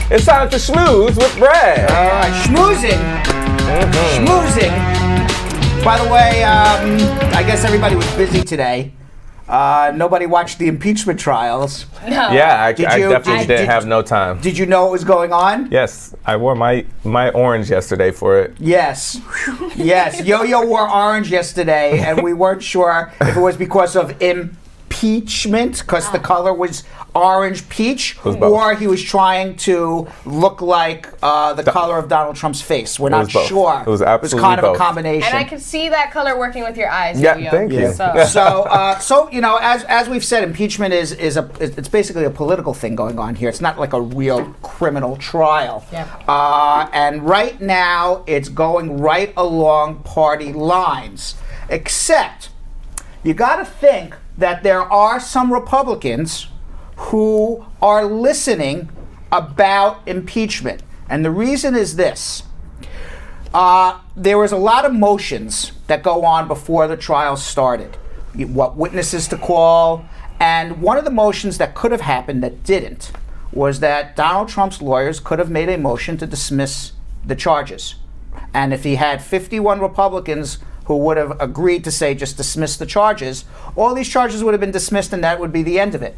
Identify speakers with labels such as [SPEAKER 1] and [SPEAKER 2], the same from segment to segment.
[SPEAKER 1] It's time to schmooze with Brad.
[SPEAKER 2] All right, schmoozing. Schmoozing. By the way, I guess everybody was busy today. Nobody watched the impeachment trials.
[SPEAKER 3] No.
[SPEAKER 1] Yeah, I definitely didn't have no time.
[SPEAKER 2] Did you know what was going on?
[SPEAKER 1] Yes, I wore my orange yesterday for it.
[SPEAKER 2] Yes. Yes. Yo-Yo wore orange yesterday, and we weren't sure if it was because of impeachment, because the color was orange peach, or he was trying to look like the color of Donald Trump's face. We're not sure.
[SPEAKER 1] It was absolutely
[SPEAKER 2] kind of
[SPEAKER 1] both.
[SPEAKER 2] A combination.
[SPEAKER 3] And I could see that color working with your eyes.
[SPEAKER 1] Yeah,
[SPEAKER 3] Yo-Yo.
[SPEAKER 1] thank you.
[SPEAKER 2] So you know, as we've said, impeachment it's basically a political thing going on here. It's not like a real criminal trial.
[SPEAKER 3] Yeah.
[SPEAKER 2] And right now, it's going right along party lines. Except, you got to think that there are some Republicans who are listening about impeachment. And the reason is this. There was a lot of motions that go on before the trial started. What witnesses to call. And one of the motions that could have happened that didn't was that Donald Trump's lawyers could have made a motion to dismiss the charges. And if he had 51 Republicans who would have agreed to say just dismiss the charges, all these charges would have been dismissed and that would be the end of it.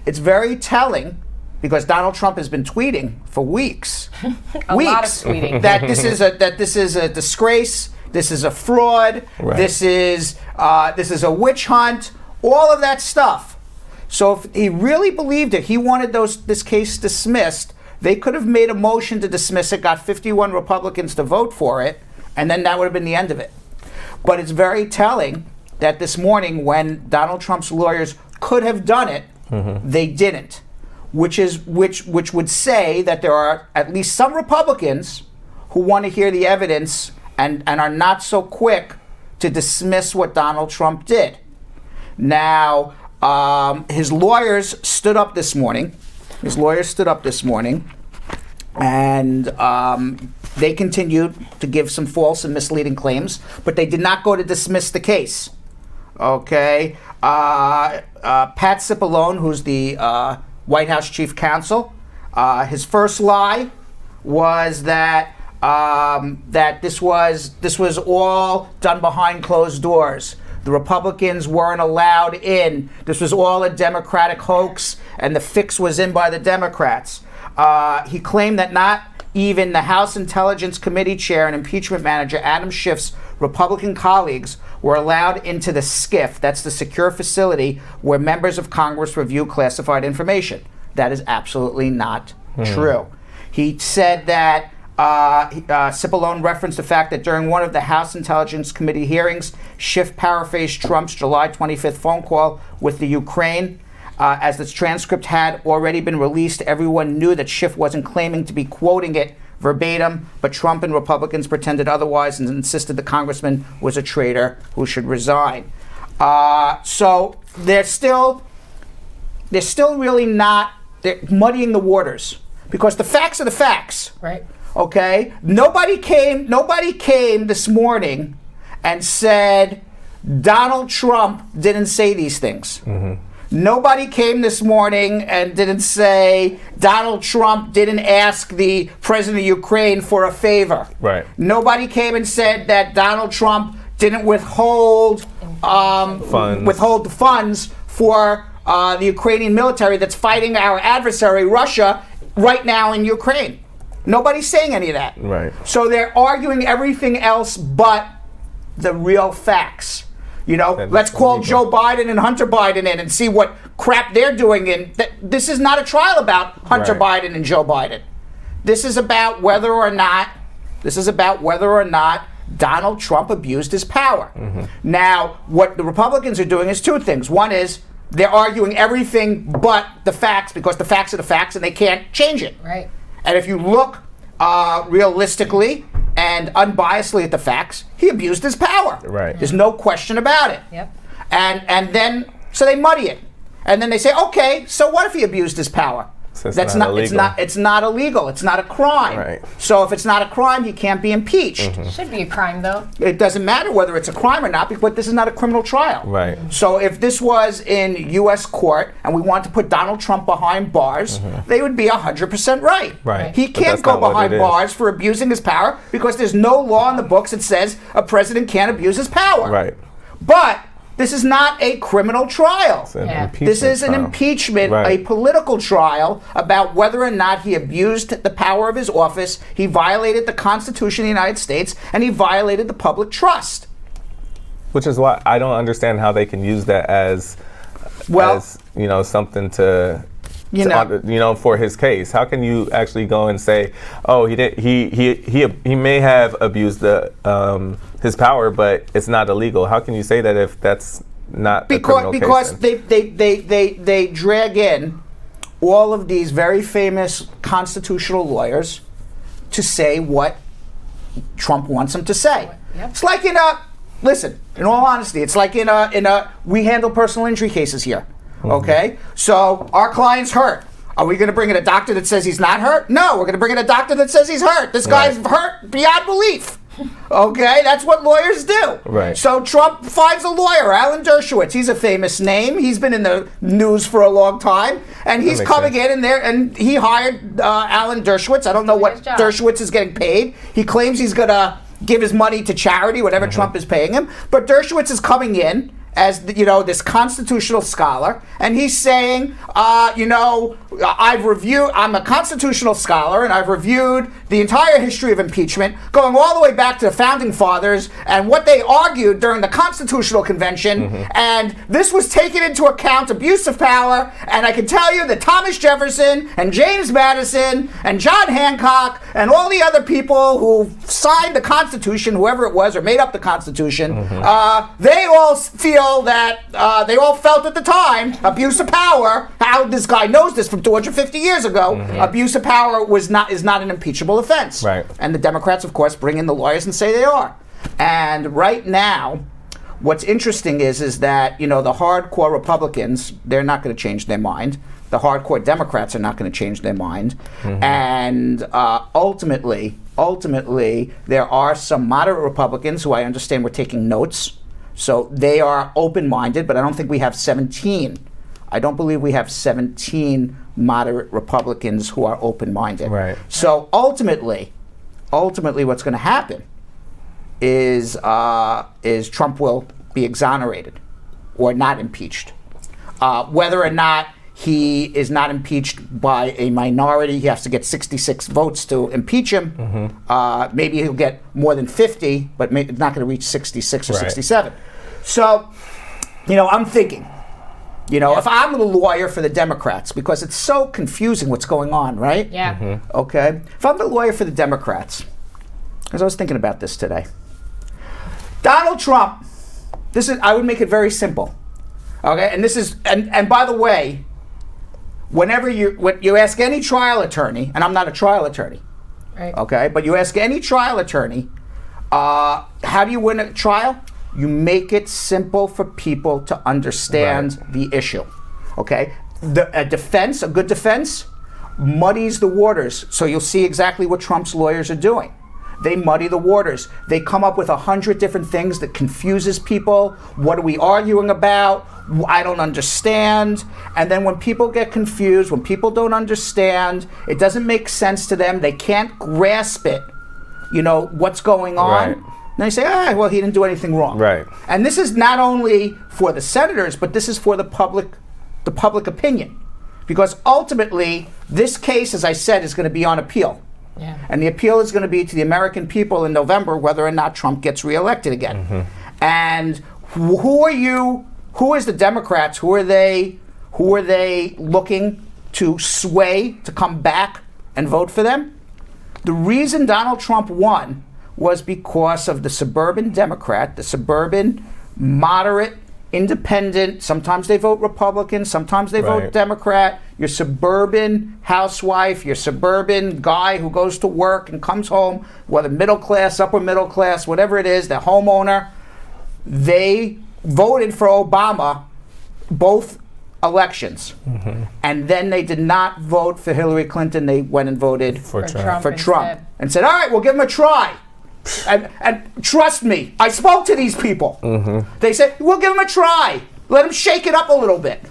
[SPEAKER 2] It's very telling because Donald Trump has been tweeting for weeks,
[SPEAKER 3] a lot of tweeting,
[SPEAKER 2] that this is a disgrace, this is a fraud,
[SPEAKER 1] right.
[SPEAKER 2] this is a witch hunt, all of that stuff. So if he really believed it, he wanted this case dismissed. They could have made a motion to dismiss it, got 51 Republicans to vote for it, and then that would have been the end of it. But it's very telling that this morning, when Donald Trump's lawyers could have done it, they didn't, which would say that there are at least some Republicans who want to hear the evidence and are not so quick to dismiss what Donald Trump did. Now, his lawyers stood up this morning. And they continued to give some false and misleading claims, but they did not go to dismiss the case. Okay. Pat Cipollone, who's the White House chief counsel, his first lie was that this was all done behind closed doors. The Republicans weren't allowed in. This was all a Democratic hoax, and the fix was in by the Democrats. He claimed that not even the House Intelligence Committee chair and impeachment manager Adam Schiff's Republican colleagues were allowed into the SCIF, that's the secure facility where members of Congress review classified information. That is absolutely not true. He said that Cipollone referenced the fact that during one of the House Intelligence Committee hearings, Schiff paraphrased Trump's July 25th phone call with the Ukraine. As the transcript had already been released, everyone knew that Schiff wasn't claiming to be quoting it verbatim, but Trump and Republicans pretended otherwise and insisted the congressman was a traitor who should resign. So they're still really not, they're muddying the waters because the facts are the facts.
[SPEAKER 3] Right.
[SPEAKER 2] Okay? Nobody came this morning and said Donald Trump didn't say these things. Nobody came this morning and didn't say Donald Trump didn't ask the president of Ukraine for a favor.
[SPEAKER 1] Right.
[SPEAKER 2] Nobody came and said that Donald Trump didn't withhold the funds for the Ukrainian military that's fighting our adversary, Russia, right now in Ukraine. Nobody's saying any of that.
[SPEAKER 1] Right.
[SPEAKER 2] So they're arguing everything else but the real facts. You know, let's call Joe Biden and Hunter Biden in and see what crap they're doing. This is not a trial about Hunter Biden and Joe Biden. This is about whether or not Donald Trump abused his power. Now, what the Republicans are doing is two things. One is they're arguing everything but the facts because the facts are the facts and they can't change it.
[SPEAKER 3] Right.
[SPEAKER 2] And if you look realistically and unbiasedly at the facts, he abused his power.
[SPEAKER 1] Right.
[SPEAKER 2] There's no question about it.
[SPEAKER 3] Yep.
[SPEAKER 2] And then, so they muddy it. And then they say, okay, so what if he abused his power?
[SPEAKER 1] So
[SPEAKER 2] That's not illegal. It's not illegal. It's not a crime.
[SPEAKER 1] Right.
[SPEAKER 2] So if it's not a crime, he can't be impeached.
[SPEAKER 3] Should be a crime, though.
[SPEAKER 2] It doesn't matter whether it's a crime or not, because this is not a criminal trial.
[SPEAKER 1] Right.
[SPEAKER 2] So if this was in U.S. court and we want to put Donald Trump behind bars, they would be 100% right.
[SPEAKER 1] Right.
[SPEAKER 2] He
[SPEAKER 1] But
[SPEAKER 2] can't
[SPEAKER 1] that's
[SPEAKER 2] go
[SPEAKER 1] not what
[SPEAKER 2] behind
[SPEAKER 1] it is.
[SPEAKER 2] bars for abusing his power, because there's no law in the books that says a president can't abuse his power.
[SPEAKER 1] Right.
[SPEAKER 2] But this is not a criminal trial.
[SPEAKER 1] It's an
[SPEAKER 3] Yeah.
[SPEAKER 1] impeachment
[SPEAKER 2] This is an
[SPEAKER 1] trial.
[SPEAKER 2] impeachment,
[SPEAKER 1] Right.
[SPEAKER 2] a political trial about whether or not he abused the power of his office, he violated the Constitution of the United States, and he violated the public trust.
[SPEAKER 1] Which is why I don't understand how they can use that as something to for his case. How can you actually go and say, oh, he may have abused his power, but it's not illegal? How can you say that if that's not a criminal
[SPEAKER 2] Because
[SPEAKER 1] case?
[SPEAKER 2] they drag in all of these very famous constitutional lawyers to say what Trump wants them to say.
[SPEAKER 3] Yep.
[SPEAKER 2] It's like listen, in all honesty, it's like we handle personal injury cases here. Okay? So our client's hurt. Are we going to bring in a doctor that says he's not hurt? No, we're going to bring in a doctor that says he's hurt. This guy's hurt beyond belief. Okay? That's what lawyers do.
[SPEAKER 1] Right.
[SPEAKER 2] So Trump finds a lawyer, Alan Dershowitz. He's a famous name. He's been in the news for a long time. And he's
[SPEAKER 1] makes
[SPEAKER 2] coming
[SPEAKER 1] sense.
[SPEAKER 2] in there, and he hired Alan Dershowitz. I don't know what
[SPEAKER 3] Nice job.
[SPEAKER 2] Dershowitz is getting paid. He claims he's going to give his money to charity, whatever Trump is paying him. But Dershowitz is coming in as this constitutional scholar, and he's saying, I'm a constitutional scholar, and I've reviewed the entire history of impeachment, going all the way back to the founding fathers and what they argued during the Constitutional Convention, and this was taken into account, abuse of power, and I can tell you that Thomas Jefferson and James Madison and John Hancock and all the other people who signed the Constitution, whoever it was, or made up the Constitution, they all feel that they all felt at the time abuse of power. How this guy knows this from 250 years ago? Abuse of power is not an impeachable offense.
[SPEAKER 1] Right.
[SPEAKER 2] And the Democrats, of course, bring in the lawyers and say they are. And right now, what's interesting is that the hardcore Republicans, they're not going to change their mind. The hardcore Democrats are not going to change their mind. And ultimately, there are some moderate Republicans who I understand were taking notes. So they are open-minded, but I don't think we have 17. I don't believe we have 17 moderate Republicans who are open-minded.
[SPEAKER 1] Right.
[SPEAKER 2] So ultimately, what's going to happen is Trump will be exonerated or not impeached. Whether or not he is not impeached by a minority, he has to get 66 votes to impeach him. Maybe he'll get more than 50, but it's not going to reach 66 or 67. So, I'm thinking, if I'm the lawyer for the Democrats, because it's so confusing what's going on, right?
[SPEAKER 3] Yeah.
[SPEAKER 2] Okay. If I'm the lawyer for the Democrats, because I was thinking about this today, Donald Trump, I would make it very simple. Okay, and by the way, whenever you ask any trial attorney, and I'm not a trial attorney,
[SPEAKER 3] Right.
[SPEAKER 2] okay, but you ask any trial attorney, how do you win a trial? You make it simple for people to understand the issue, okay? A good defense, muddies the waters, so you'll see exactly what Trump's lawyers are doing. They muddy the waters. They come up with 100 different things that confuses people. What are we arguing about? I don't understand. And then when people get confused, when people don't understand, it doesn't make sense to them, they can't grasp it, what's going on.
[SPEAKER 1] Right.
[SPEAKER 2] And they say, well, he didn't do anything wrong.
[SPEAKER 1] Right.
[SPEAKER 2] And this is not only for the senators, but this is for the public opinion. Because ultimately, this case, as I said, is going to be on appeal.
[SPEAKER 3] Yeah.
[SPEAKER 2] And the appeal is going to be to the American people in November whether or not Trump gets reelected again. And who is the Democrats? Who are they looking to sway to come back and vote for them? The reason Donald Trump won was because of the suburban Democrat, the suburban moderate independent, sometimes they vote Republican, sometimes they vote Democrat, your suburban housewife, your suburban guy who goes to work and comes home, whether middle class, upper middle class, whatever it is, the homeowner, they voted for Obama, both elections. And then they did not vote for Hillary Clinton. They went and voted
[SPEAKER 1] For Trump.
[SPEAKER 2] for Trump.
[SPEAKER 3] instead.
[SPEAKER 2] And said, all right, we'll give him a try. And trust me, I spoke to these people. They said, we'll give him a try. Let him shake it up a little bit.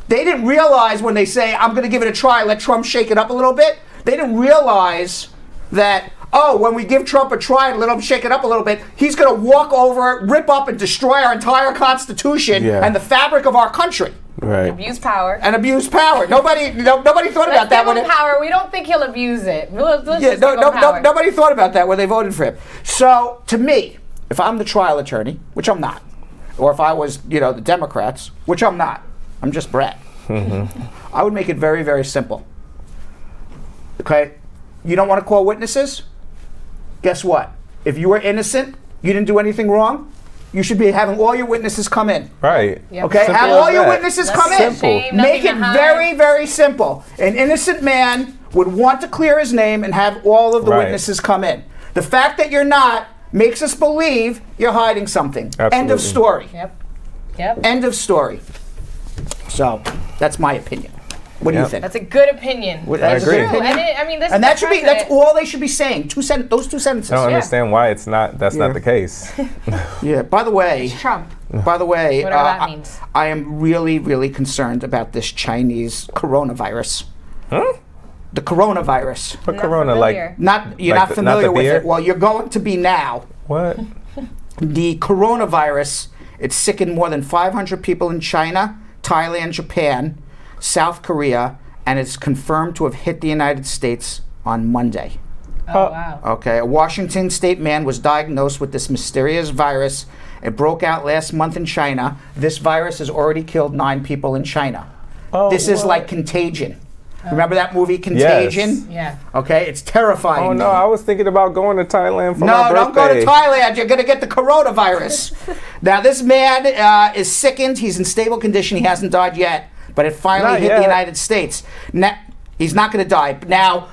[SPEAKER 2] They didn't realize when they say, I'm going to give it a try, let Trump shake it up a little bit. They didn't realize that, oh, when we give Trump a try and let him shake it up a little bit, he's going to walk over, rip up, and destroy our entire Constitution and the fabric of our country.
[SPEAKER 1] Right.
[SPEAKER 3] Abuse power.
[SPEAKER 2] And abuse power. Nobody thought about that when
[SPEAKER 3] power. We don't think he'll abuse it. Let's
[SPEAKER 2] Yeah,
[SPEAKER 3] just give him power.
[SPEAKER 2] nobody thought about that when they voted for him. So, to me, if I'm the trial attorney, which I'm not, or if I was, the Democrats, which I'm not, I'm just Brett, I would make it very, very simple. Okay? You don't want to call witnesses? Guess what? If you were innocent, you didn't do anything wrong, you should be having all your witnesses come in.
[SPEAKER 1] Right.
[SPEAKER 3] Yep.
[SPEAKER 2] Okay?
[SPEAKER 1] Simple
[SPEAKER 2] Have
[SPEAKER 1] as
[SPEAKER 2] all your
[SPEAKER 1] that.
[SPEAKER 2] witnesses come in.
[SPEAKER 1] Simple.
[SPEAKER 3] Shame,
[SPEAKER 2] Make it
[SPEAKER 3] nothing to hide.
[SPEAKER 2] very, very simple. An innocent man would want to clear his name and have all of the
[SPEAKER 1] Right.
[SPEAKER 2] witnesses come in. The fact that you're not makes us believe you're hiding something. End
[SPEAKER 1] Absolutely.
[SPEAKER 2] of story.
[SPEAKER 3] Yep.
[SPEAKER 2] End of story. So, that's my opinion. What do you
[SPEAKER 1] Yep.
[SPEAKER 2] think?
[SPEAKER 3] That's a good opinion.
[SPEAKER 2] That's a
[SPEAKER 1] agree.
[SPEAKER 2] good opinion.
[SPEAKER 3] This
[SPEAKER 2] And
[SPEAKER 3] is
[SPEAKER 2] that should be, that's all they should be saying. Those two sentences.
[SPEAKER 1] I don't understand why that's not the case.
[SPEAKER 2] Yeah, by the way,
[SPEAKER 3] Trump.
[SPEAKER 2] whatever
[SPEAKER 3] that means.
[SPEAKER 2] I am really, really concerned about this Chinese coronavirus.
[SPEAKER 1] Huh?
[SPEAKER 2] The coronavirus.
[SPEAKER 1] But
[SPEAKER 3] Not
[SPEAKER 1] Corona,
[SPEAKER 3] familiar.
[SPEAKER 2] You're
[SPEAKER 1] Like
[SPEAKER 2] not
[SPEAKER 1] the-
[SPEAKER 2] familiar
[SPEAKER 1] not the
[SPEAKER 2] with
[SPEAKER 1] beer?
[SPEAKER 2] it. Well, you're going to be now.
[SPEAKER 1] what?
[SPEAKER 2] The coronavirus, it's sickened more than 500 people in China, Thailand, Japan, South Korea, and it's confirmed to have hit the United States on Monday.
[SPEAKER 3] Oh, wow.
[SPEAKER 2] Okay, a Washington state man was diagnosed with this mysterious virus. It broke out last month in China. This virus has already killed 9 people in China.
[SPEAKER 1] Oh,
[SPEAKER 2] This is
[SPEAKER 1] what?
[SPEAKER 2] like Contagion. Remember that movie Contagion?
[SPEAKER 3] Yeah.
[SPEAKER 2] Okay, it's terrifying.
[SPEAKER 1] Oh no, I was thinking about going to Thailand for my
[SPEAKER 2] No,
[SPEAKER 1] birthday.
[SPEAKER 2] don't go to Thailand. You're going to get the coronavirus. Now, this man is sickened. He's in stable condition. He hasn't died yet, but it finally
[SPEAKER 1] Not
[SPEAKER 2] hit
[SPEAKER 1] yet.
[SPEAKER 2] the United States. Now, he's not going to die. Now,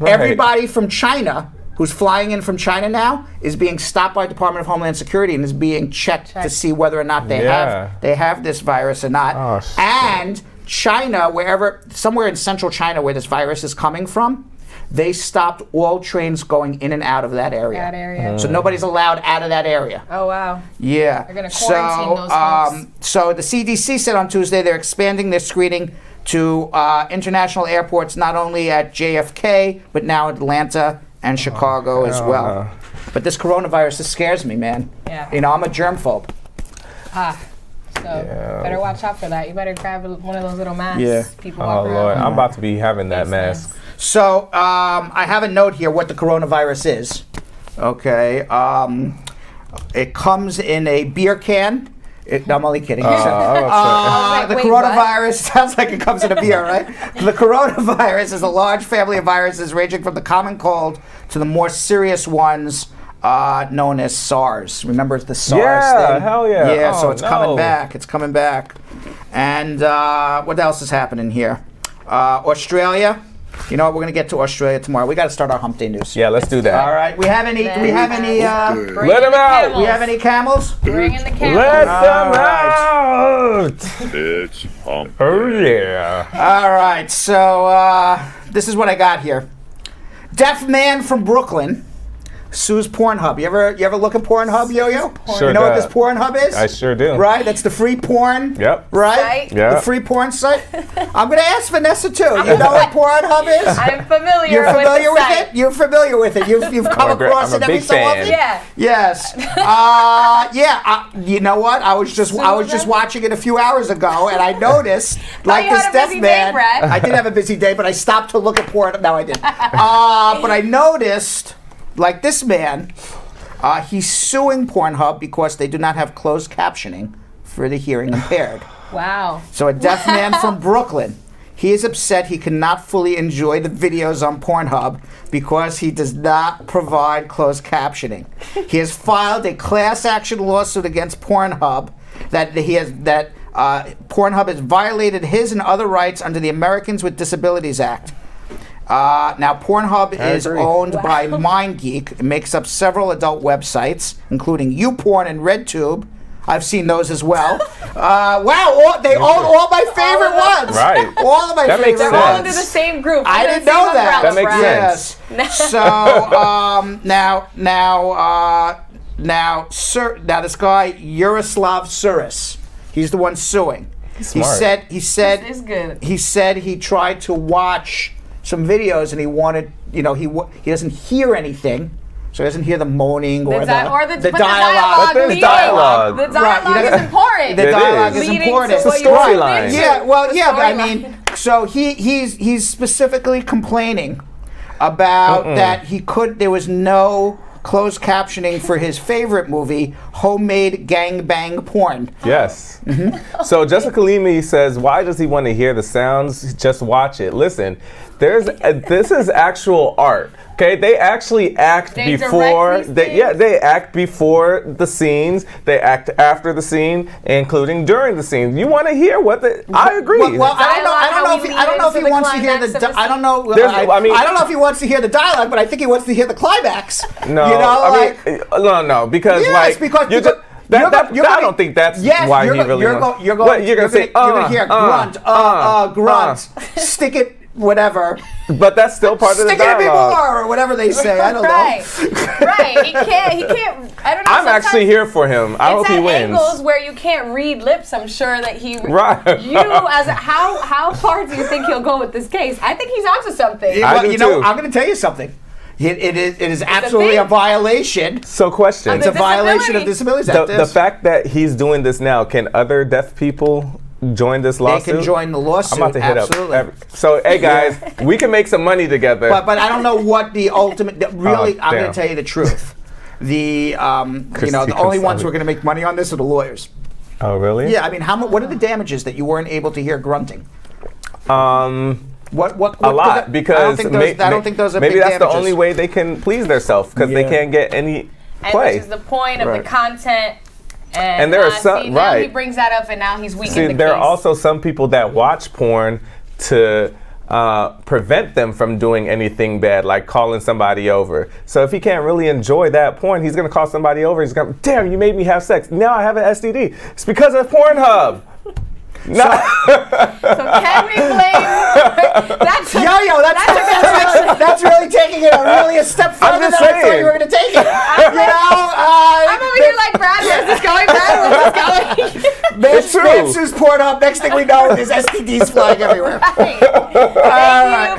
[SPEAKER 2] everybody from China who's flying in from China now is being stopped by Department of Homeland Security and is being checked to see whether or not they have this virus or not.
[SPEAKER 1] Oh, shit.
[SPEAKER 2] And China, somewhere in central China where this virus is coming from, they stopped all trains going in and out of that area.
[SPEAKER 3] That area.
[SPEAKER 2] So nobody's allowed out of that area.
[SPEAKER 3] Oh, wow.
[SPEAKER 2] Yeah.
[SPEAKER 3] They're gonna quarantine those folks.
[SPEAKER 2] So the CDC said on Tuesday they're expanding their screening to international airports, not only at JFK, but now Atlanta and Chicago as well. But this coronavirus, this scares me, man.
[SPEAKER 3] Yeah.
[SPEAKER 2] I'm a germphobe.
[SPEAKER 3] So better watch out for that. You better grab one of those little masks.
[SPEAKER 2] Yeah.
[SPEAKER 3] People
[SPEAKER 1] Oh
[SPEAKER 3] walk around.
[SPEAKER 1] Lord, I'm about to be having that
[SPEAKER 3] Face
[SPEAKER 1] mask.
[SPEAKER 2] So I have a note here what the coronavirus is. Okay. It comes in a beer can. I'm only kidding.
[SPEAKER 3] I was
[SPEAKER 2] The
[SPEAKER 3] like, wait,
[SPEAKER 2] coronavirus sounds like it comes in a beer, right? The coronavirus is a large family of viruses ranging from the common cold to the more serious ones known as SARS. Remember the SARS
[SPEAKER 1] Yeah,
[SPEAKER 2] thing?
[SPEAKER 1] hell yeah.
[SPEAKER 2] Yeah, so
[SPEAKER 1] Oh,
[SPEAKER 2] it's coming
[SPEAKER 1] no.
[SPEAKER 2] back. It's coming back. And what else is happening here? Australia. You know what? We're gonna get to Australia tomorrow. We got to start our hump day news.
[SPEAKER 1] Yeah, let's do that.
[SPEAKER 2] All right. We have any? Do we have any?
[SPEAKER 3] Bring
[SPEAKER 1] Let
[SPEAKER 3] in
[SPEAKER 1] him
[SPEAKER 3] the
[SPEAKER 1] out.
[SPEAKER 3] camels.
[SPEAKER 2] We have any camels?
[SPEAKER 3] Bring in the camels.
[SPEAKER 1] Let them
[SPEAKER 2] All
[SPEAKER 1] out!
[SPEAKER 4] It's hump.
[SPEAKER 1] Oh yeah.
[SPEAKER 2] All right. So this is what I got here. Deaf man from Brooklyn sues Pornhub. You ever look at Pornhub, Yo-Yo?
[SPEAKER 1] Sure
[SPEAKER 2] You know what
[SPEAKER 1] does.
[SPEAKER 2] this Pornhub is?
[SPEAKER 1] I sure do.
[SPEAKER 2] Right? That's the free porn.
[SPEAKER 1] Yep.
[SPEAKER 2] Right?
[SPEAKER 3] Site.
[SPEAKER 1] Yeah.
[SPEAKER 2] The free porn site. I'm gonna ask Vanessa too. You know what Pornhub is?
[SPEAKER 3] I'm familiar
[SPEAKER 2] You're familiar
[SPEAKER 3] with
[SPEAKER 2] with
[SPEAKER 3] the site.
[SPEAKER 2] it? You're familiar with it. You've come across
[SPEAKER 1] I'm
[SPEAKER 2] it
[SPEAKER 1] a
[SPEAKER 2] every
[SPEAKER 1] big
[SPEAKER 2] so
[SPEAKER 1] fan.
[SPEAKER 2] often?
[SPEAKER 3] Yeah.
[SPEAKER 2] Yes. You know what? I was just watching it a few hours ago, and I noticed like
[SPEAKER 3] you
[SPEAKER 2] this
[SPEAKER 3] had a
[SPEAKER 2] deaf
[SPEAKER 3] busy
[SPEAKER 2] man.
[SPEAKER 3] day, Brett.
[SPEAKER 2] I did have a busy day, but I stopped to look at porn. No, I didn't. But I noticed like this man. He's suing Pornhub because they do not have closed captioning for the hearing impaired.
[SPEAKER 3] Wow.
[SPEAKER 2] So a deaf man from Brooklyn, he is upset he cannot fully enjoy the videos on Pornhub because he does not provide closed captioning. He has filed a class action lawsuit against Pornhub that Pornhub has violated his and other rights under the Americans with Disabilities Act. Now, Pornhub is
[SPEAKER 1] agree.
[SPEAKER 2] owned by MindGeek. It makes up several adult websites, including YouPorn and RedTube, I've seen those as well. Wow, they own all my favorite ones.
[SPEAKER 1] Right.
[SPEAKER 2] All of my
[SPEAKER 1] That
[SPEAKER 2] favorite
[SPEAKER 1] makes
[SPEAKER 3] They're all
[SPEAKER 1] sense.
[SPEAKER 3] under the same group.
[SPEAKER 2] I
[SPEAKER 3] under
[SPEAKER 2] didn't
[SPEAKER 3] the same
[SPEAKER 2] know that.
[SPEAKER 3] umbrella,
[SPEAKER 1] That makes
[SPEAKER 3] Brian.
[SPEAKER 1] sense.
[SPEAKER 2] So now this guy Yaroslav Suris, he's the one suing.
[SPEAKER 1] Smart.
[SPEAKER 2] He said
[SPEAKER 3] This is good.
[SPEAKER 2] he said he tried to watch some videos and he wanted, he doesn't hear anything. So he doesn't hear the moaning or the dialogue.
[SPEAKER 1] But there's dialogue.
[SPEAKER 3] The dialogue
[SPEAKER 2] Right,
[SPEAKER 3] is important.
[SPEAKER 2] The
[SPEAKER 1] It
[SPEAKER 2] dialogue is
[SPEAKER 3] Leading
[SPEAKER 2] important.
[SPEAKER 3] to what
[SPEAKER 1] It's a
[SPEAKER 3] you want
[SPEAKER 1] storyline.
[SPEAKER 3] to do.
[SPEAKER 2] Yeah, well,
[SPEAKER 3] The
[SPEAKER 2] yeah, but I
[SPEAKER 3] storyline.
[SPEAKER 2] mean, so he's specifically complaining about that there was no closed captioning for his favorite movie, homemade gangbang porn.
[SPEAKER 1] Yes. So Jessica Leamy says, why does he want to hear the sounds? Just watch it. Listen, this is actual art. Okay, they actually act
[SPEAKER 3] They
[SPEAKER 1] before.
[SPEAKER 3] direct these
[SPEAKER 1] They act before the scenes. They act after the scene, including during the scene. You want to hear what the? I agree.
[SPEAKER 2] Well, I don't know if he wants to hear the. I don't know. I don't know if he wants to hear the dialogue, but I think he wants to hear the climax.
[SPEAKER 1] No, no, because
[SPEAKER 2] Yes, because
[SPEAKER 1] you just. I don't think that's why he really.
[SPEAKER 2] You're going to say. You're going to hear grunt, stick it. Whatever.
[SPEAKER 1] But that's still part of the
[SPEAKER 2] Stick it in me
[SPEAKER 1] dialogue.
[SPEAKER 2] more, or whatever they say. I don't know.
[SPEAKER 3] Right. He can't. I don't know.
[SPEAKER 1] I'm actually here for him. I hope he wins.
[SPEAKER 3] It's at angles where you can't read lips. I'm sure that he.
[SPEAKER 1] Right.
[SPEAKER 3] How far do you think he'll go with this case? I think he's onto something.
[SPEAKER 1] I do too.
[SPEAKER 2] I'm going to tell you something. It is absolutely a violation.
[SPEAKER 1] So question.
[SPEAKER 2] It's a violation of Disabilities Act.
[SPEAKER 1] The fact that he's doing this now, can other deaf people join this lawsuit?
[SPEAKER 2] They can join the lawsuit.
[SPEAKER 1] I'm about to hit
[SPEAKER 2] absolutely.
[SPEAKER 1] up. So, hey guys, we can make some money together.
[SPEAKER 2] But I don't know what the ultimate. Really, I'm going
[SPEAKER 1] damn.
[SPEAKER 2] to tell you the truth. The the only ones who are going to make money on this are the lawyers.
[SPEAKER 1] Oh, really?
[SPEAKER 2] Yeah, I mean, what are the damages that you weren't able to hear grunting? What
[SPEAKER 1] a lot, because
[SPEAKER 2] I don't think those are
[SPEAKER 1] maybe
[SPEAKER 2] big
[SPEAKER 1] that's
[SPEAKER 2] damages.
[SPEAKER 1] the only way they can please themselves, because they can't get any play.
[SPEAKER 3] Which is the point of
[SPEAKER 2] Right.
[SPEAKER 3] the content.
[SPEAKER 1] And there are some
[SPEAKER 3] now he brings that up, and now he's weak in the
[SPEAKER 1] See, there
[SPEAKER 3] case.
[SPEAKER 1] are also some people that watch porn to prevent them from doing anything bad, like calling somebody over. So if he can't really enjoy that porn, he's going to call somebody over. He's going to, damn, you made me have sex. Now I have an STD. It's because of Pornhub.
[SPEAKER 3] So can we blame?
[SPEAKER 2] That's really taking it a step further than I thought you were going to take it.
[SPEAKER 3] I'm over here like, Brad, where's this going? Brad, where's this going?
[SPEAKER 2] Man's Pornhub. Next thing we know, there's STDs flying everywhere.
[SPEAKER 3] Thank you,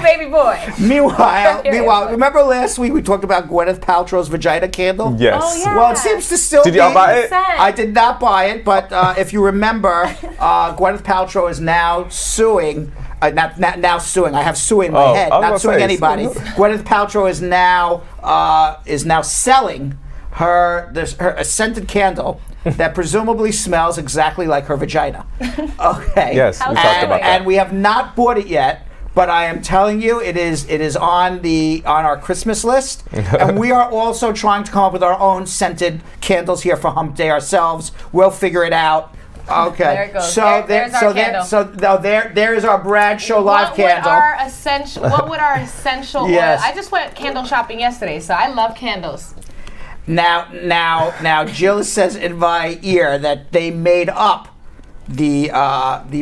[SPEAKER 3] baby boy.
[SPEAKER 2] Meanwhile, remember last week we talked about Gwyneth Paltrow's vagina candle?
[SPEAKER 1] Yes.
[SPEAKER 3] Oh, yeah.
[SPEAKER 2] Well, it seems to still
[SPEAKER 1] Did y'all buy it?
[SPEAKER 2] I did not buy it, but if you remember, Gwyneth Paltrow is now suing. Now suing. I have suing in my head. Not suing anybody. Gwyneth Paltrow is now selling her scented candle that presumably smells exactly like her vagina. Okay.
[SPEAKER 1] Yes, we talked about that.
[SPEAKER 2] And we have not bought it yet. But I am telling you, it is on our Christmas list, and we are also trying to come up with our own scented candles here for Hump Day ourselves. We'll figure it out. Okay.
[SPEAKER 3] There it goes. There's our candle.
[SPEAKER 2] There is our Bradshaw live candle.
[SPEAKER 3] What would our essential
[SPEAKER 2] Yes.
[SPEAKER 3] oil? I just went candle shopping yesterday, so I love candles.
[SPEAKER 2] Now, Jill says in my ear that they made up the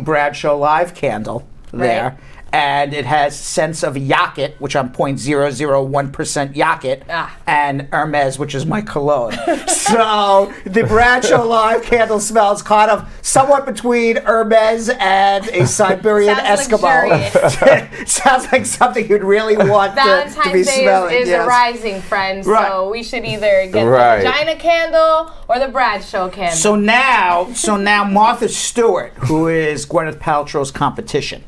[SPEAKER 2] Bradshaw live candle there.
[SPEAKER 3] Right.
[SPEAKER 2] And it has scents of Yacket, which I'm 0.001% Yacket, and Hermes, which is my cologne. So the Bradshaw Live candle smells kind of somewhat between Hermes and a Siberian Eskimo. Sounds like something you'd really want to be smelling.
[SPEAKER 3] Is arising, friends.
[SPEAKER 2] Right.
[SPEAKER 3] So we should either get the vagina candle or the Bradshaw candle.
[SPEAKER 2] So now Martha Stewart, who is Gwyneth Paltrow's competition,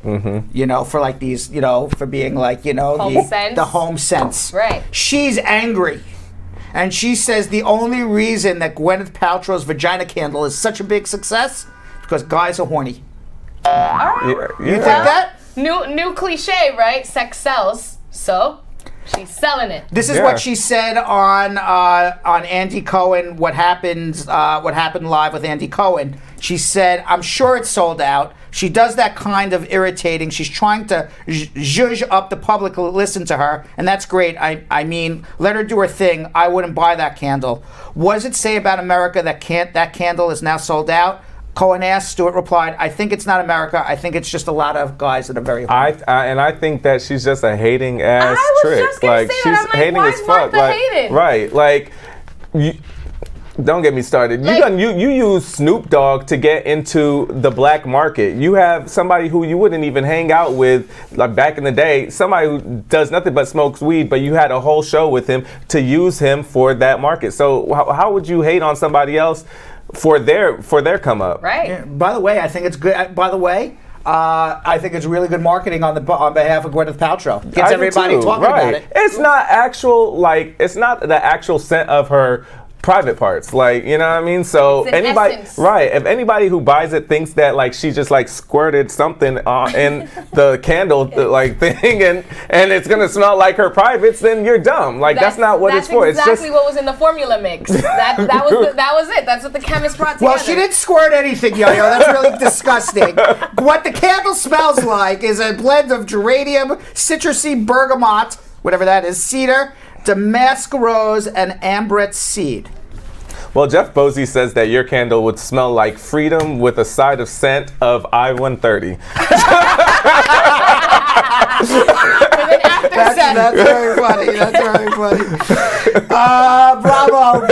[SPEAKER 2] for like these, for being like, the home sense.
[SPEAKER 3] Right.
[SPEAKER 2] She's angry. And she says the only reason that Gwyneth Paltrow's vagina candle is such a big success is because guys are horny.
[SPEAKER 3] All right.
[SPEAKER 2] You think that?
[SPEAKER 3] New cliche, right? Sex sells. So she's selling it.
[SPEAKER 2] This is what she said on Andy Cohen. What happened live with Andy Cohen? She said, "I'm sure it's sold out She does that kind of irritating. She's trying to zhuzh up the public to listen to her, and that's great. I mean, let her do her thing. I wouldn't buy that candle. What does it say about America that candle is now sold out? Cohen asked. Stewart replied, I think it's not America. I think it's just a lot of guys that are very horny.
[SPEAKER 1] I think that she's just a hating ass trick.
[SPEAKER 3] Just gonna say
[SPEAKER 1] she's
[SPEAKER 3] that. I'm
[SPEAKER 1] hating
[SPEAKER 3] like,
[SPEAKER 1] as
[SPEAKER 3] why
[SPEAKER 1] fuck.
[SPEAKER 3] is Martha hating?
[SPEAKER 1] Right. Like, don't get me started. You use Snoop Dogg to get into the black market. You have somebody who you wouldn't even hang out with, like back in the day, somebody who does nothing but smokes weed, but you had a whole show with him to use him for that market. So how would you hate on somebody else for their come up?
[SPEAKER 3] Right.
[SPEAKER 2] Yeah, by the way, I think it's good. By the way, I think it's really good marketing on behalf of Gwyneth Paltrow. Gets everybody talking about it.
[SPEAKER 1] It's not it's not the actual scent of her private parts, like, you know what I mean? So anybody,
[SPEAKER 3] essence.
[SPEAKER 1] right? If anybody who buys it thinks that like she just like squirted something in the candle like thing, and it's gonna smell like her privates, then you're dumb. Like that's not what it's for.
[SPEAKER 3] That's exactly what was in the formula mix. That was it. That's what the chemist brought together.
[SPEAKER 2] Well, she didn't squirt anything, Yo-Yo. That's really disgusting. What the candle smells like is a blend of geranium, citrusy bergamot, whatever that is, cedar, damask rose, and ambrette seed.
[SPEAKER 1] Well, Jeff Bosey says that your candle would smell like freedom with a side of scent of I-130.
[SPEAKER 2] That's very funny. That's very funny. Bravo,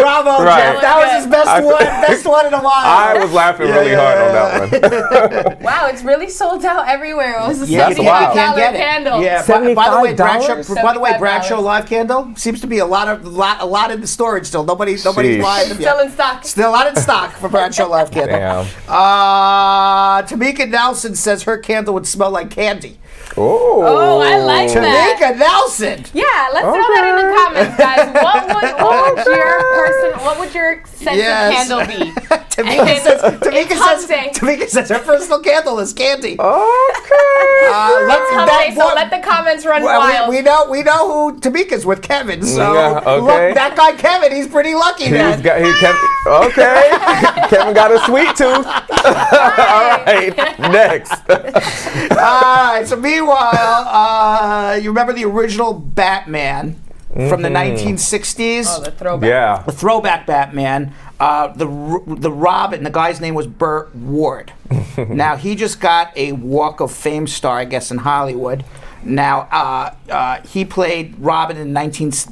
[SPEAKER 1] Right.
[SPEAKER 2] Jeff. That was his best one in a while.
[SPEAKER 1] I was laughing really hard on that one.
[SPEAKER 3] Wow, it's really sold out everywhere. It was a
[SPEAKER 2] Yeah,
[SPEAKER 3] $75
[SPEAKER 2] can't get it.
[SPEAKER 3] candle.
[SPEAKER 2] Yeah, by the way,
[SPEAKER 1] $75?
[SPEAKER 2] Bradshaw Live Candle seems to be a lot in the storage still. Nobody's buying them yet.
[SPEAKER 3] Still in stock.
[SPEAKER 2] Still a lot in stock for Bradshaw Live Candle.
[SPEAKER 1] Damn.
[SPEAKER 2] Tamika Nelson says her candle would smell like candy.
[SPEAKER 3] Oh, I like that.
[SPEAKER 2] Tamika Nelson.
[SPEAKER 3] Yeah, let's throw that in the comments, guys. What would your sense of candle be?
[SPEAKER 2] Tamika says her personal candle is candy.
[SPEAKER 1] Okay.
[SPEAKER 3] Let the comments run wild.
[SPEAKER 2] We know who Tamika's with, Kevin. So
[SPEAKER 1] okay.
[SPEAKER 2] look, that guy Kevin, he's pretty lucky.
[SPEAKER 1] Okay. Kevin got a sweet tooth. All right. Next.
[SPEAKER 2] All right. So meanwhile, you remember the original Batman from the 1960s?
[SPEAKER 3] Oh, the throwback.
[SPEAKER 1] Yeah.
[SPEAKER 2] The throwback Batman. The Robin, the guy's name was Burt Ward. Now, he just got a Walk of Fame star, I guess, in Hollywood. Now, he played Robin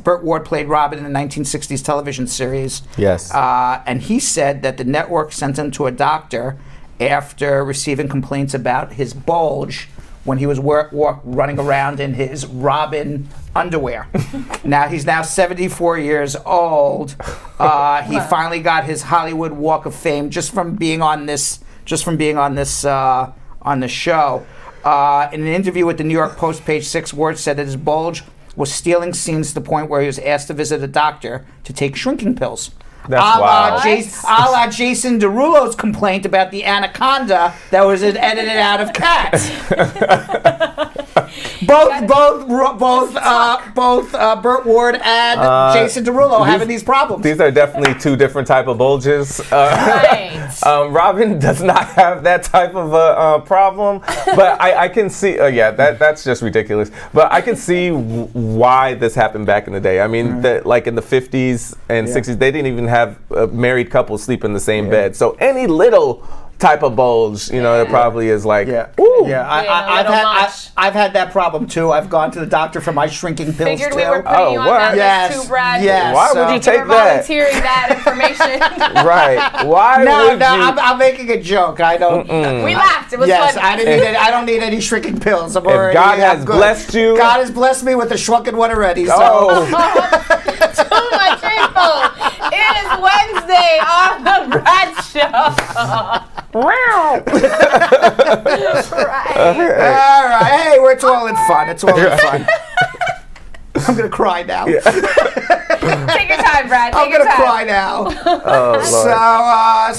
[SPEAKER 2] Burt Ward played Robin in the 1960s television series.
[SPEAKER 1] Yes.
[SPEAKER 2] And he said that the network sent him to a doctor after receiving complaints about his bulge when he was running around in his Robin underwear. Now he's 74 years old. He finally got his Hollywood Walk of Fame just from being on this show. In an interview with the New York Post, page 6, Ward said that his bulge was stealing scenes to the point where he was asked to visit a doctor to take shrinking pills.
[SPEAKER 1] That's wild.
[SPEAKER 2] A la Jason Derulo's complaint about the anaconda that was edited out of Cats. both Burt Ward and Jason Derulo having these problems.
[SPEAKER 1] These are definitely two different type of bulges.
[SPEAKER 3] Right.
[SPEAKER 1] Robin does not have that type of a problem, but I can see. That's just ridiculous. But I can see why this happened back in the day. I mean, like in the 50s and 60s, they didn't even have married couples sleep in the same bed. So any little type of bulge, it probably is like, ooh.
[SPEAKER 2] I've had that problem too. I've gone to the doctor for my shrinking pills
[SPEAKER 3] Figured
[SPEAKER 2] too.
[SPEAKER 3] we were putting you on that list too, Brad.
[SPEAKER 2] Yes.
[SPEAKER 1] Why would you take that?
[SPEAKER 3] Volunteering that information.
[SPEAKER 1] Right. Why would you?
[SPEAKER 2] I'm making a joke. I don't.
[SPEAKER 3] We laughed. It was
[SPEAKER 2] yes,
[SPEAKER 3] funny.
[SPEAKER 2] I don't need any shrinking pills. I'm
[SPEAKER 1] If
[SPEAKER 2] already,
[SPEAKER 1] God has blessed you.
[SPEAKER 2] God has blessed me with a shrunken one already. So.
[SPEAKER 1] Oh.
[SPEAKER 3] Too much info. It is Wednesday on the Brad Show.
[SPEAKER 1] Wow.
[SPEAKER 3] Right.
[SPEAKER 2] All right. Hey, it's all in fun. It's all in fun. I'm going to cry now.
[SPEAKER 3] Take your time, Brad.
[SPEAKER 2] I'm going to cry now.
[SPEAKER 1] Oh,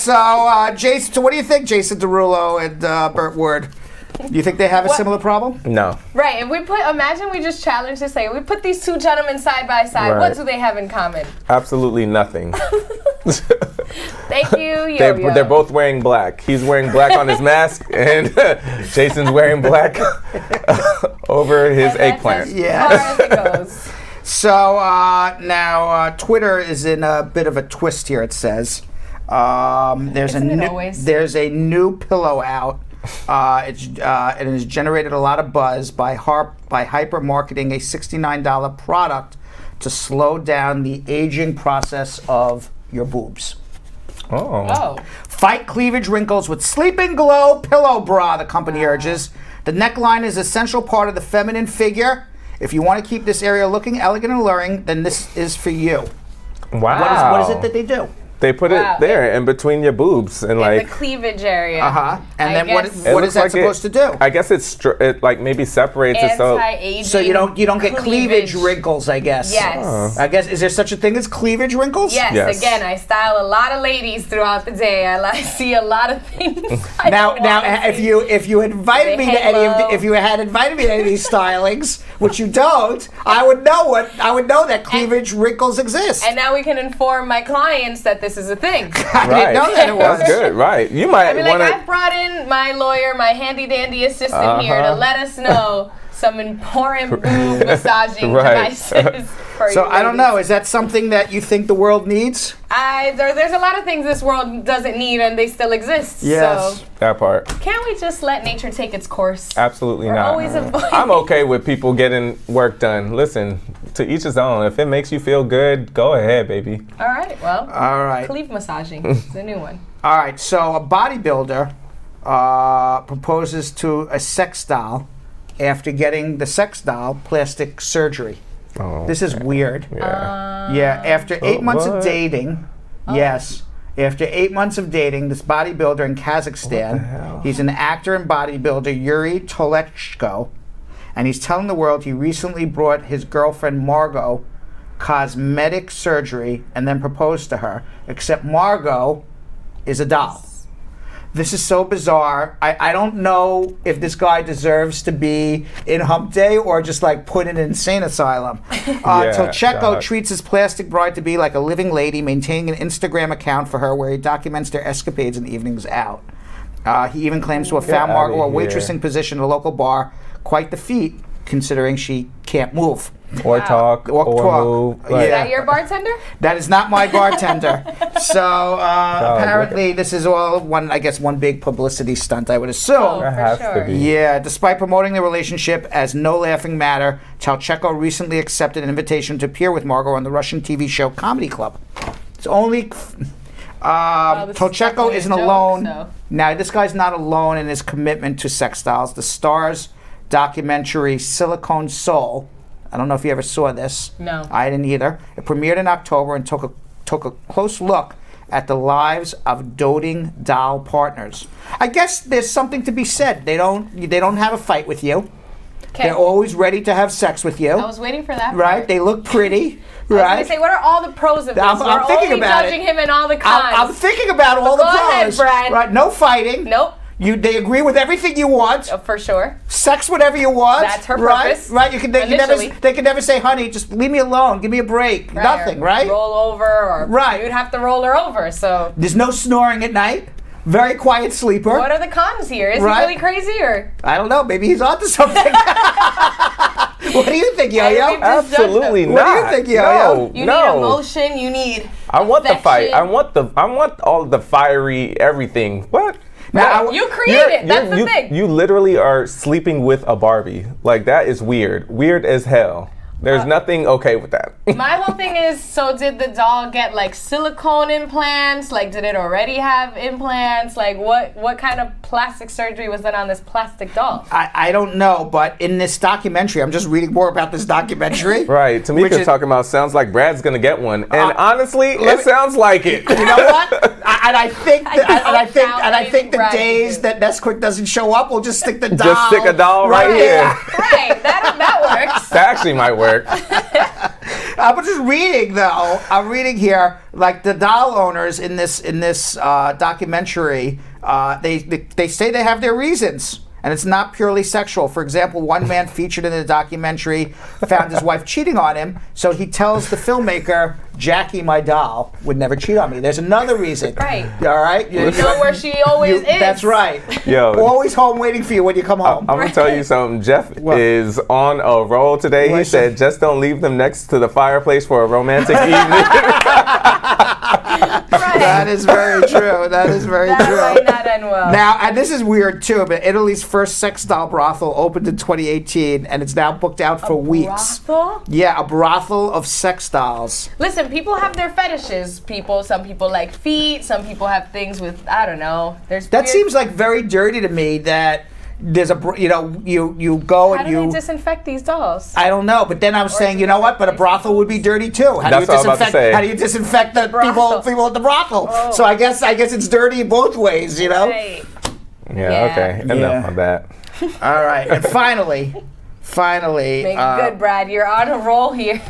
[SPEAKER 1] Lord.
[SPEAKER 2] Jason, so what do you think, Jason Derulo and Burt Ward? Do you think they have a similar problem?
[SPEAKER 1] No.
[SPEAKER 3] Right. If imagine we just challenge this thing. We put these two gentlemen side by side.
[SPEAKER 1] Right.
[SPEAKER 3] What do they have in common?
[SPEAKER 1] Absolutely nothing.
[SPEAKER 3] Thank you, Yo-Yo.
[SPEAKER 1] They're both wearing black. He's wearing black on his mask, and Jason's wearing black over his eggplant.
[SPEAKER 2] Yeah.
[SPEAKER 3] As far as it goes.
[SPEAKER 2] So now Twitter is in a bit of a twist here. It says there's a new pillow out. It has generated a lot of buzz by hyper marketing a $69 product to slow down the aging process of your boobs.
[SPEAKER 1] Oh.
[SPEAKER 2] Fight cleavage wrinkles with Sleeping Glow Pillow Bra, the company urges. The neckline is an essential part of the feminine figure. If you want to keep this area looking elegant and alluring, then this is for you.
[SPEAKER 1] Wow.
[SPEAKER 2] What is it that they do?
[SPEAKER 1] They put it there in between your boobs and
[SPEAKER 3] in the cleavage area.
[SPEAKER 2] And then what is that supposed to do?
[SPEAKER 1] I guess it like maybe separates it
[SPEAKER 3] so
[SPEAKER 2] you don't get cleavage wrinkles, I guess.
[SPEAKER 3] Yes.
[SPEAKER 2] I guess, is there such a thing as cleavage wrinkles?
[SPEAKER 3] Yes. Again, I style a lot of ladies throughout the day. I see a lot of things.
[SPEAKER 2] Now, if you had invited me to any of these stylings, which you don't, I would know that cleavage wrinkles exist.
[SPEAKER 3] And now we can inform my clients that this is a thing.
[SPEAKER 2] I didn't know that it was.
[SPEAKER 1] That's good, right? You might want to.
[SPEAKER 3] I've brought in my lawyer, my handy dandy assistant here to let us know some important boob massaging devices.
[SPEAKER 2] So I don't know. Is that something that you think the world needs?
[SPEAKER 3] There's a lot of things this world doesn't need, and they still exist.
[SPEAKER 2] Yes,
[SPEAKER 3] so
[SPEAKER 1] that part.
[SPEAKER 3] Can't we just let nature take its course?
[SPEAKER 1] Absolutely
[SPEAKER 3] We're
[SPEAKER 1] not.
[SPEAKER 3] Always avoiding.
[SPEAKER 1] I'm okay with people getting work done. Listen, to each his own. If it makes you feel good, go ahead, baby.
[SPEAKER 3] All right. Well.
[SPEAKER 2] All right.
[SPEAKER 3] Cleave massaging is a new one.
[SPEAKER 2] All right. So a bodybuilder proposes to a sex doll after getting the sex doll plastic surgery.
[SPEAKER 1] Oh,
[SPEAKER 2] this is weird.
[SPEAKER 1] Yeah.
[SPEAKER 2] After 8 months of dating, after 8 months of dating, this bodybuilder in Kazakhstan, he's an actor and bodybuilder, Yuri Tolechko, and he's telling the world he recently brought his girlfriend Margot cosmetic surgery and then proposed to her, except Margot is a doll. This is so bizarre. I don't know if this guy deserves to be in Hump Day or just like put in an insane asylum. Tolechko treats his plastic bride to be like a living lady, maintaining an Instagram account for her where he documents their escapades and evenings out. He even claims to have found Margot a waitressing position at a local bar. Quite the feat, considering she can't move.
[SPEAKER 1] Or talk, or move.
[SPEAKER 3] Is that your bartender?
[SPEAKER 2] That is not my bartender. So apparently this is all one big publicity stunt, I would assume.
[SPEAKER 3] Oh, for sure.
[SPEAKER 1] To be.
[SPEAKER 2] Yeah, despite promoting the relationship as no laughing matter, Tolechko recently accepted an invitation to appear with Margot on the Russian TV show Comedy Club. It's only... Tolechko isn't alone. So. Now, this guy's not alone in his commitment to sex dolls. The Star's documentary Silicone Soul, I don't know if you ever saw this.
[SPEAKER 3] No.
[SPEAKER 2] I didn't either. It premiered in October and took a close look at the lives of doting doll partners. I guess there's something to be said. They don't have a fight with you. Okay. They're always ready to have sex with you.
[SPEAKER 3] I was waiting for that.
[SPEAKER 2] Right?
[SPEAKER 3] Part.
[SPEAKER 2] They look pretty.
[SPEAKER 3] I was going to say, what are all the pros of this?
[SPEAKER 2] I'm thinking about it.
[SPEAKER 3] We're only judging him and all the cons.
[SPEAKER 2] I'm thinking about all the pros.
[SPEAKER 3] Go ahead, Brad.
[SPEAKER 2] Right? No fighting.
[SPEAKER 3] Nope.
[SPEAKER 2] They agree with everything you want.
[SPEAKER 3] For sure.
[SPEAKER 2] Sex whatever you want.
[SPEAKER 3] That's her purpose.
[SPEAKER 2] Right? They can never say, honey, just leave me alone. Give me a break.
[SPEAKER 3] Right,
[SPEAKER 2] nothing, right?
[SPEAKER 3] Roll over, or you'd have to roll her over. So
[SPEAKER 2] there's no snoring at night. Very quiet sleeper.
[SPEAKER 3] What are the cons here? Is he really crazy, or?
[SPEAKER 2] I don't know. Maybe he's onto something. What do you think, Yo-Yo?
[SPEAKER 1] Absolutely not.
[SPEAKER 2] What do you think, Yo-Yo?
[SPEAKER 3] You need emotion. You need.
[SPEAKER 1] I want the fight. I want all the fiery everything. What?
[SPEAKER 3] Now, you create it. That's the thing.
[SPEAKER 1] You literally are sleeping with a Barbie. Like, that is weird. Weird as hell. There's nothing okay with that.
[SPEAKER 3] My whole thing is, so did the doll get like silicone implants? Like, did it already have implants? Like, what kind of plastic surgery was done on this plastic doll?
[SPEAKER 2] I don't know, but in this documentary, I'm just reading more about this documentary.
[SPEAKER 1] Right, Tamika's talking about sounds like Brad's gonna get one, and honestly, it sounds like it.
[SPEAKER 2] You know what? I think the days that Nesquik doesn't show up, we'll just stick the doll.
[SPEAKER 1] Just stick a doll right here.
[SPEAKER 3] Right, that works.
[SPEAKER 1] That actually might work.
[SPEAKER 2] I'm just reading though. I'm reading here, like the doll owners in this documentary. They say they have their reasons. And it's not purely sexual. For example, one man featured in the documentary found his wife cheating on him, so he tells the filmmaker, Jackie, my doll, would never cheat on me. There's another reason.
[SPEAKER 3] Right.
[SPEAKER 2] All right?
[SPEAKER 3] You know where she always is.
[SPEAKER 2] That's right.
[SPEAKER 1] Yo.
[SPEAKER 2] Always home waiting for you when you come home.
[SPEAKER 1] I'm going to tell you something. Jeff
[SPEAKER 2] What?
[SPEAKER 1] is on a roll today. He said, just don't leave them next to the fireplace for a romantic evening.
[SPEAKER 2] That is very true. That is very
[SPEAKER 3] That
[SPEAKER 2] true.
[SPEAKER 3] might not end well.
[SPEAKER 2] Now, and this is weird too, but Italy's first sex doll brothel opened in 2018, and it's now booked out for weeks.
[SPEAKER 3] Brothel?
[SPEAKER 2] Yeah, a brothel of sex dolls.
[SPEAKER 3] Listen, people have their fetishes. Some people like feet. Some people have things with, I don't know. There's
[SPEAKER 2] That
[SPEAKER 3] weird-
[SPEAKER 2] seems like very dirty to me. That there's you go
[SPEAKER 3] How
[SPEAKER 2] and
[SPEAKER 3] do
[SPEAKER 2] you.
[SPEAKER 3] they disinfect these dolls?
[SPEAKER 2] I don't know, but then I was saying, you know what? But a brothel would be dirty too. How
[SPEAKER 1] That's
[SPEAKER 2] do you
[SPEAKER 1] what I was about to
[SPEAKER 2] disinfect?
[SPEAKER 1] say.
[SPEAKER 2] How do you disinfect the
[SPEAKER 3] Brothel.
[SPEAKER 2] people at the brothel?
[SPEAKER 3] Oh.
[SPEAKER 2] So I guess it's dirty both ways, you know.
[SPEAKER 3] Right.
[SPEAKER 1] Yeah, okay.
[SPEAKER 2] Yeah.
[SPEAKER 1] Enough on that.
[SPEAKER 2] All right, and finally.
[SPEAKER 3] Make it good, Brad. You're on a roll here.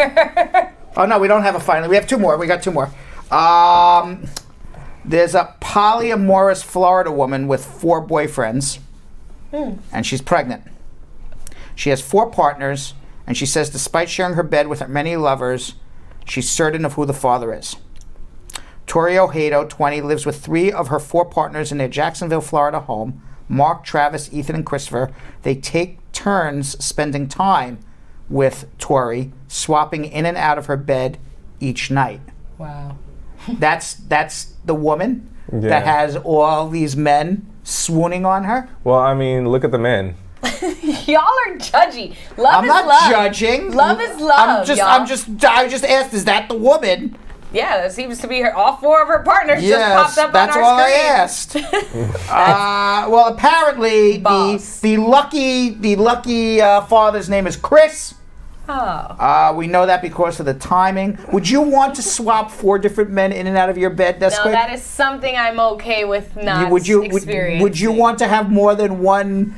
[SPEAKER 2] Oh no, we don't have a final. We have two more. We got two more. There's a polyamorous Florida woman with 4 boyfriends, and she's pregnant. She has 4 partners, and she says despite sharing her bed with her many lovers, she's certain of who the father is. Tori Ojeda, 20, lives with 3 of her 4 partners in their Jacksonville, Florida home. Mark, Travis, Ethan, and Christopher. They take turns spending time with Tori, swapping in and out of her bed each night.
[SPEAKER 3] Wow.
[SPEAKER 2] That's the woman
[SPEAKER 1] Yeah.
[SPEAKER 2] that has all these men swooning on her.
[SPEAKER 1] Well, I mean, look at the men.
[SPEAKER 3] Y'all are judgy. Love
[SPEAKER 2] I'm
[SPEAKER 3] is
[SPEAKER 2] not
[SPEAKER 3] love.
[SPEAKER 2] judging.
[SPEAKER 3] Love is love.
[SPEAKER 2] I just asked, is that the woman?
[SPEAKER 3] Yeah, that seems to be her. All 4 of her partners just
[SPEAKER 2] Yes,
[SPEAKER 3] popped up
[SPEAKER 2] that's
[SPEAKER 3] on
[SPEAKER 2] all
[SPEAKER 3] our
[SPEAKER 2] I
[SPEAKER 3] screen.
[SPEAKER 2] asked. Well, apparently
[SPEAKER 3] Boss.
[SPEAKER 2] the lucky father's name is Chris.
[SPEAKER 3] Oh.
[SPEAKER 2] We know that because of the timing. Would you want to swap 4 different men in and out of your bed? That's
[SPEAKER 3] No,
[SPEAKER 2] quick.
[SPEAKER 3] that is something I'm okay with not
[SPEAKER 2] Would you
[SPEAKER 3] experiencing.
[SPEAKER 2] want to have more than one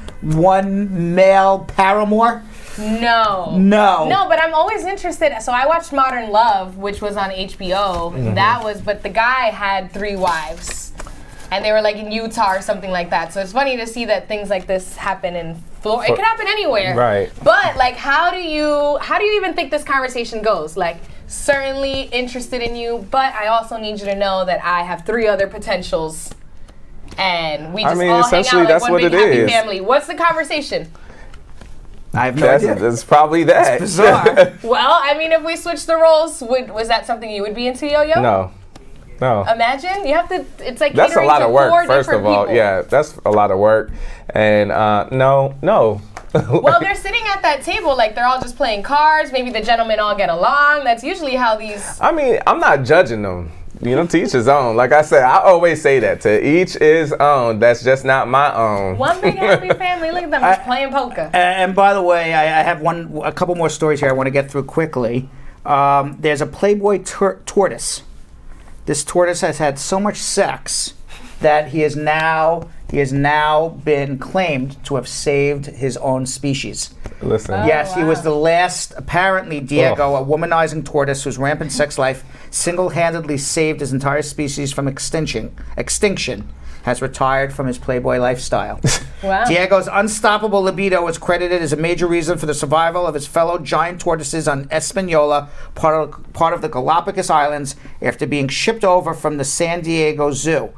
[SPEAKER 2] male paramour?
[SPEAKER 3] No.
[SPEAKER 2] No.
[SPEAKER 3] No, but I'm always interested. So I watched Modern Love, which was on HBO. But the guy had 3 wives. And they were like in Utah or something like that. So it's funny to see that things like this happen in Florida. It could happen anywhere.
[SPEAKER 1] Right.
[SPEAKER 3] But like, how do you even think this conversation goes? Like, certainly interested in you, but I also need you to know that I have 3 other potentials. And we just all hang out
[SPEAKER 1] essentially,
[SPEAKER 3] like
[SPEAKER 1] that's
[SPEAKER 3] one
[SPEAKER 1] what
[SPEAKER 3] big
[SPEAKER 1] it
[SPEAKER 3] happy
[SPEAKER 1] is.
[SPEAKER 3] family. What's the conversation?
[SPEAKER 2] I have no idea.
[SPEAKER 1] That's probably that.
[SPEAKER 2] Bizarre.
[SPEAKER 3] Well, I mean, if we switch the roles, was that something you would be into, Yo-Yo?
[SPEAKER 1] No.
[SPEAKER 3] Imagine you have to. It's like
[SPEAKER 1] That's a
[SPEAKER 3] catering
[SPEAKER 1] lot
[SPEAKER 3] to
[SPEAKER 1] of work,
[SPEAKER 3] 4
[SPEAKER 1] first
[SPEAKER 3] different
[SPEAKER 1] of all.
[SPEAKER 3] people.
[SPEAKER 1] Yeah, that's a lot of work. And no.
[SPEAKER 3] Well, they're sitting at that table like they're all just playing cards. Maybe the gentlemen all get along. That's usually how these.
[SPEAKER 1] I mean, I'm not judging them. You know, to each his own. Like I said, I always say that. To each his own. That's just not my own.
[SPEAKER 3] One big happy family. Look at them just playing poker.
[SPEAKER 2] And by the way, I have a couple more stories here I want to get through quickly. There's a Playboy tortoise. This tortoise has had so much sex that he has now been claimed to have saved his own species.
[SPEAKER 1] Listen.
[SPEAKER 2] Yes, he was
[SPEAKER 3] wow.
[SPEAKER 2] the last, apparently, Diego, a womanizing tortoise whose rampant sex life single-handedly saved his entire species from extinction, has retired from his Playboy lifestyle.
[SPEAKER 3] Wow.
[SPEAKER 2] Diego's unstoppable libido is credited as a major reason for the survival of his fellow giant tortoises on Espanola, part of the Galapagos Islands, after being shipped over from the San Diego Zoo.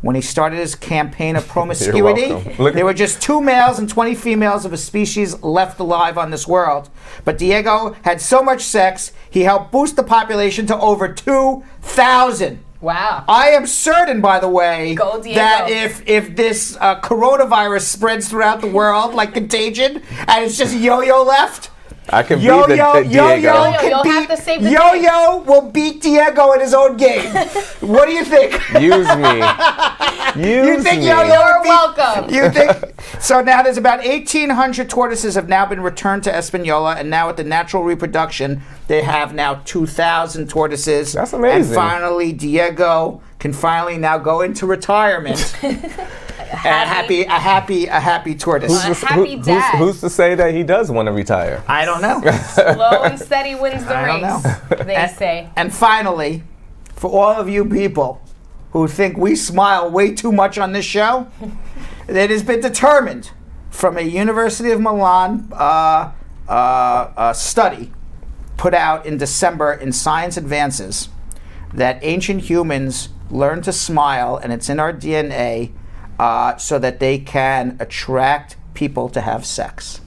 [SPEAKER 2] When he started his campaign of promiscuity,
[SPEAKER 1] welcome.
[SPEAKER 2] there were just 2 males and 20 females of his species left alive on this world. But Diego had so much sex, he helped boost the population to over 2,000.
[SPEAKER 3] Wow.
[SPEAKER 2] I am certain, by the way,
[SPEAKER 3] Go, Diego.
[SPEAKER 2] that if this coronavirus spreads throughout the world like contagion, and it's just Yo-Yo left,
[SPEAKER 1] I can beat
[SPEAKER 2] Yo-Yo
[SPEAKER 1] the Diego.
[SPEAKER 3] You'll have to save the
[SPEAKER 2] Yo-Yo will beat Diego in his own game. What do you think?
[SPEAKER 1] Use me.
[SPEAKER 2] You think
[SPEAKER 1] me.
[SPEAKER 2] Yo-Yo
[SPEAKER 3] You're
[SPEAKER 2] would beat?
[SPEAKER 3] welcome.
[SPEAKER 2] You think? So now there's about 1,800 tortoises have now been returned to Espanola, and now at the natural reproduction, they have now 2,000 tortoises.
[SPEAKER 1] That's amazing.
[SPEAKER 2] And finally, Diego can finally now go into retirement. A happy tortoise.
[SPEAKER 3] happy dad.
[SPEAKER 1] Who's to say that he does want to retire?
[SPEAKER 2] I don't know.
[SPEAKER 3] Slow and steady wins the
[SPEAKER 2] I
[SPEAKER 3] race.
[SPEAKER 2] don't know.
[SPEAKER 3] They say.
[SPEAKER 2] And finally, for all of you people who think we smile way too much on this show, it has been determined from a University of Milan study put out in December in Science Advances that ancient humans learned to smile, and it's in our DNA, so that they can attract people to have sex.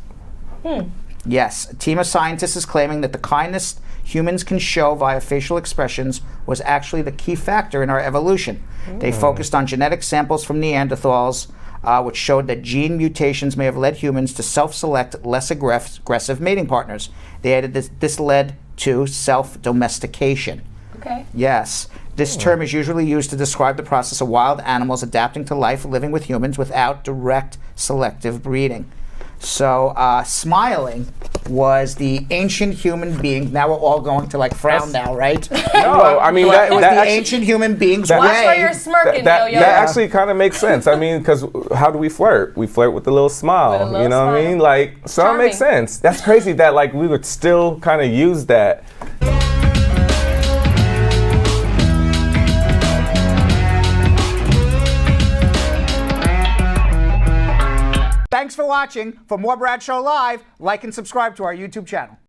[SPEAKER 2] Yes, a team of scientists is claiming that the kindness humans can show via facial expressions was actually the key factor in our evolution. They focused on genetic samples from Neanderthals, which showed that gene mutations may have led humans to self-select less aggressive mating partners. They added this led to self-domestication.
[SPEAKER 3] Okay.
[SPEAKER 2] Yes. This term is usually used to describe the process of wild animals adapting to life living with humans without direct selective breeding. So smiling was the ancient human being. Now we're all going to like frown now, right?
[SPEAKER 1] No, I mean
[SPEAKER 2] It was the
[SPEAKER 1] actually,
[SPEAKER 2] ancient human being's
[SPEAKER 3] Watch where
[SPEAKER 2] way.
[SPEAKER 3] you're smirking,
[SPEAKER 1] that
[SPEAKER 3] yo-yo.
[SPEAKER 1] actually kind of makes sense. I mean, because how do we flirt? We flirt with a little smile.
[SPEAKER 3] With a little
[SPEAKER 1] You know what I
[SPEAKER 3] smile.
[SPEAKER 1] mean? Like, so it makes
[SPEAKER 3] Charming.
[SPEAKER 1] sense. That's crazy that like we would still kind of use that.
[SPEAKER 2] Thanks for watching. For more Brad Show Live, like and subscribe to our YouTube channel.